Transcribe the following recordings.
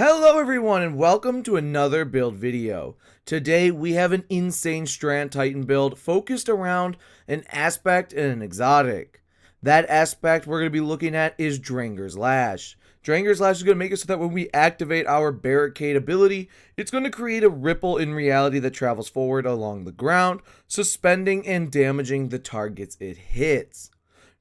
Hello everyone and welcome to another build video. Today we have an insane Strand Titan build focused around an aspect and an exotic. That aspect we're going to be looking at is Drengr's Lash. Drengr's Lash is going to make it so that when we activate our barricade ability, it's going to create a ripple in reality that travels forward along the ground, suspending and damaging the targets it hits.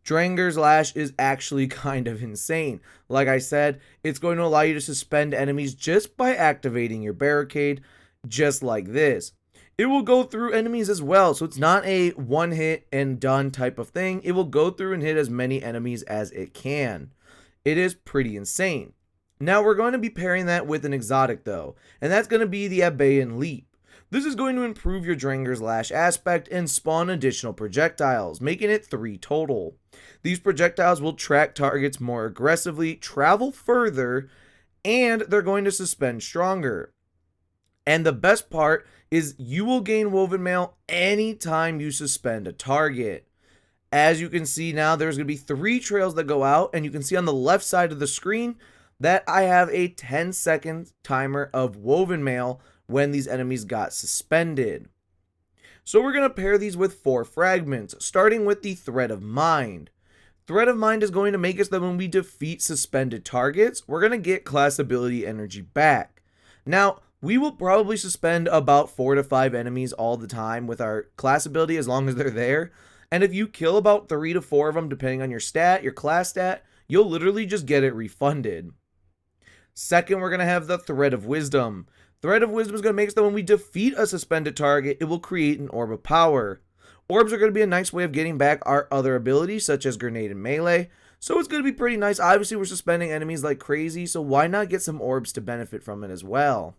Drengr's Lash is actually kind of insane. Like I said, it's going to allow you to suspend enemies just by activating your barricade, just like this. It will go through enemies as well, so it's not a one hit and done type of thing. It will go through and hit as many enemies as it can. It is pretty insane. Now we're going to be pairing that with an exotic though, and that's going to be the Abeyant Leap. This is going to improve your Drengr's Lash aspect and spawn additional projectiles, making it 3 total. These projectiles will track targets more aggressively, travel further, and they're going to suspend stronger. And the best part is you will gain woven mail anytime you suspend a target. As you can see now, there's going to be 3 trails that go out, and you can see on the left side of the screen that I have a 10-second timer of woven mail when these enemies got suspended. So we're going to pair these with 4 fragments, starting with the Thread of Mind. Thread of Mind is going to make us that when we defeat suspended targets, we're going to get class ability energy back. Now, we will probably suspend about 4 to 5 enemies all the time with our class ability as long as they're there. And if you kill about 3 to 4 of them, depending on your stat, your class stat, you'll literally just get it refunded. Second, we're going to have the Thread of Wisdom. Thread of Wisdom is going to make us that when we defeat a suspended target, it will create an Orb of Power. Orbs are going to be a nice way of getting back our other abilities, such as Grenade and Melee. So it's going to be pretty nice. Obviously, we're suspending enemies like crazy, so why not get some orbs to benefit from it as well?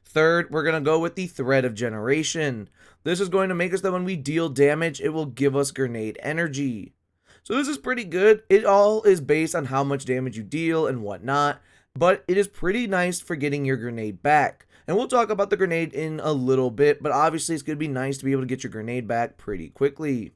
Third, we're going to go with the Thread of Generation. This is going to make us that when we deal damage, it will give us grenade energy. So this is pretty good. It all is based on how much damage you deal and whatnot, but it is pretty nice for getting your grenade back. And we'll talk about the grenade in a little bit, but obviously it's going to be nice to be able to get your grenade back pretty quickly.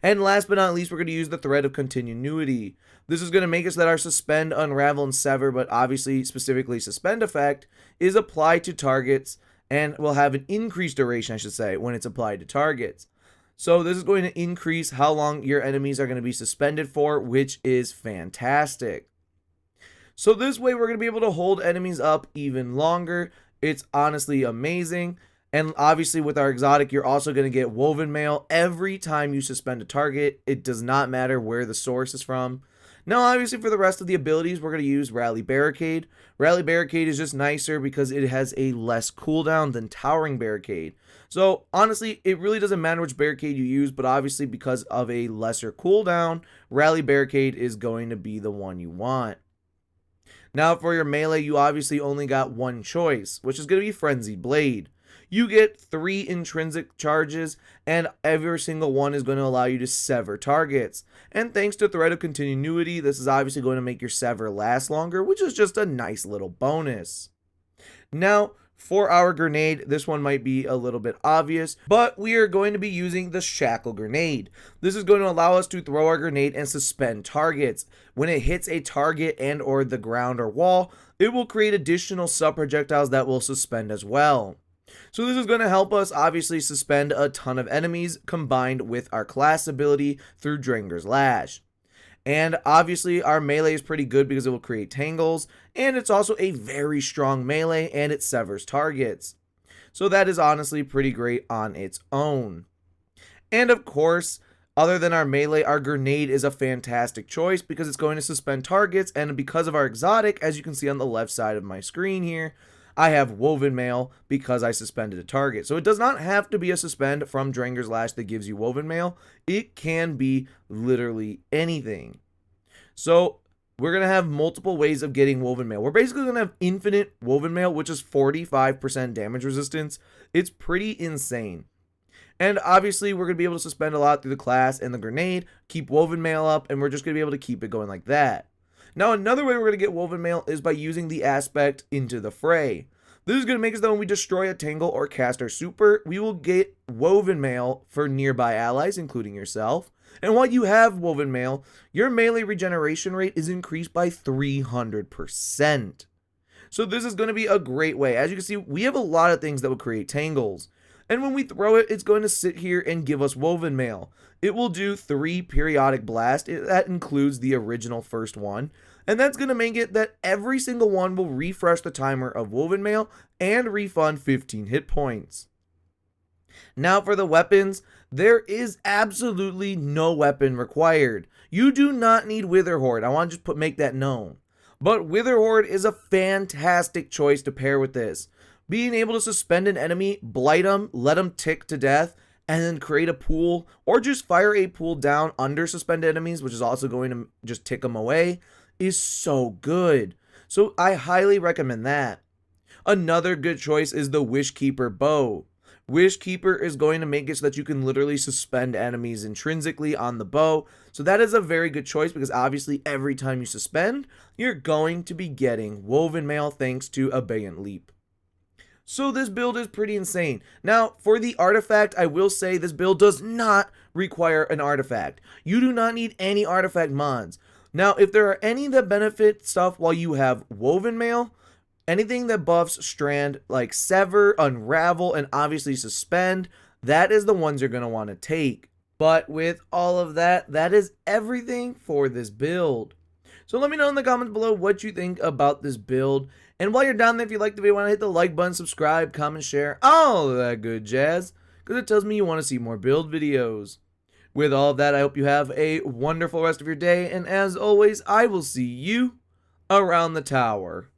And last but not least, we're going to use the Thread of Continuity. This is going to make us that our Suspend, Unravel, and Sever, but obviously specifically Suspend effect, is applied to targets and will have an increased duration, I should say, when it's applied to targets. So this is going to increase how long your enemies are going to be suspended for, which is fantastic. So this way we're going to be able to hold enemies up even longer. It's honestly amazing. And obviously with our exotic, you're also going to get woven mail every time you suspend a target. It does not matter where the source is from. Now obviously for the rest of the abilities, we're going to use Rally Barricade. Rally Barricade is just nicer because it has a less cooldown than Towering Barricade. So honestly, it really doesn't matter which barricade you use, but obviously because of a lesser cooldown, Rally Barricade is going to be the one you want. Now for your melee, you obviously only got one choice, which is going to be Frenzied Blade. You get 3 intrinsic charges, and every single one is going to allow you to sever targets. And thanks to Thread of Continuity, this is obviously going to make your sever last longer, which is just a nice little bonus. Now, for our grenade, this one might be a little bit obvious, but we are going to be using the Shackle Grenade. This is going to allow us to throw our grenade and suspend targets. When it hits a target and or the ground or wall, it will create additional sub-projectiles that will suspend as well. So this is going to help us obviously suspend a ton of enemies combined with our class ability through Drengr's Lash. And obviously our melee is pretty good because it will create tangles, and it's also a very strong melee and it severs targets. So that is honestly pretty great on its own. And of course, other than our melee, our grenade is a fantastic choice because it's going to suspend targets, and because of our exotic, as you can see on the left side of my screen here, I have woven mail because I suspended a target. So it does not have to be a suspend from Drengr's Lash that gives you woven mail. It can be literally anything. So we're going to have multiple ways of getting woven mail. We're basically going to have infinite woven mail, which is 45% damage resistance. It's pretty insane. And obviously we're going to be able to suspend a lot through the class and the grenade, keep woven mail up, and we're just going to be able to keep it going like that. Now, another way we're going to get woven mail is by using the aspect Into the Fray. This is going to make us that when we destroy a tangle or cast our super, we will get woven mail for nearby allies, including yourself. And while you have woven mail, your melee regeneration rate is increased by 300%. So this is going to be a great way. As you can see, we have a lot of things that will create tangles. And when we throw it, it's going to sit here and give us woven mail. It will do 3 periodic blasts. That includes the original first one. And that's going to make it that every single one will refresh the timer of woven mail and refund 15 hit points. Now for the weapons, there is absolutely no weapon required. You do not need Witherhoard. I want to just make that known. But Witherhoard is a fantastic choice to pair with this. Being able to suspend an enemy, blight them, let them tick to death, and then create a pool, or just fire a pool down under suspended enemies, which is also going to just tick them away, is so good. So I highly recommend that. Another good choice is the Wishkeeper bow. Wishkeeper is going to make it so that you can literally suspend enemies intrinsically on the bow. So that is a very good choice because obviously every time you suspend, you're going to be getting woven mail thanks to Abeyant Leap. So this build is pretty insane. Now, for the artifact, I will say this build does not require an artifact. You do not need any artifact mods. Now, if there are any that benefit stuff while you have woven mail, anything that buffs Strand like Sever, Unravel, and obviously Suspend, that is the ones you're going to want to take. But with all of that, that is everything for this build. So let me know in the comments below what you think about this build. And while you're down there, if you like the video, want to hit the like button, subscribe, comment, share, all of that good jazz, because it tells me you want to see more build videos. With all of that, I hope you have a wonderful rest of your day, and as always, I will see you around the tower.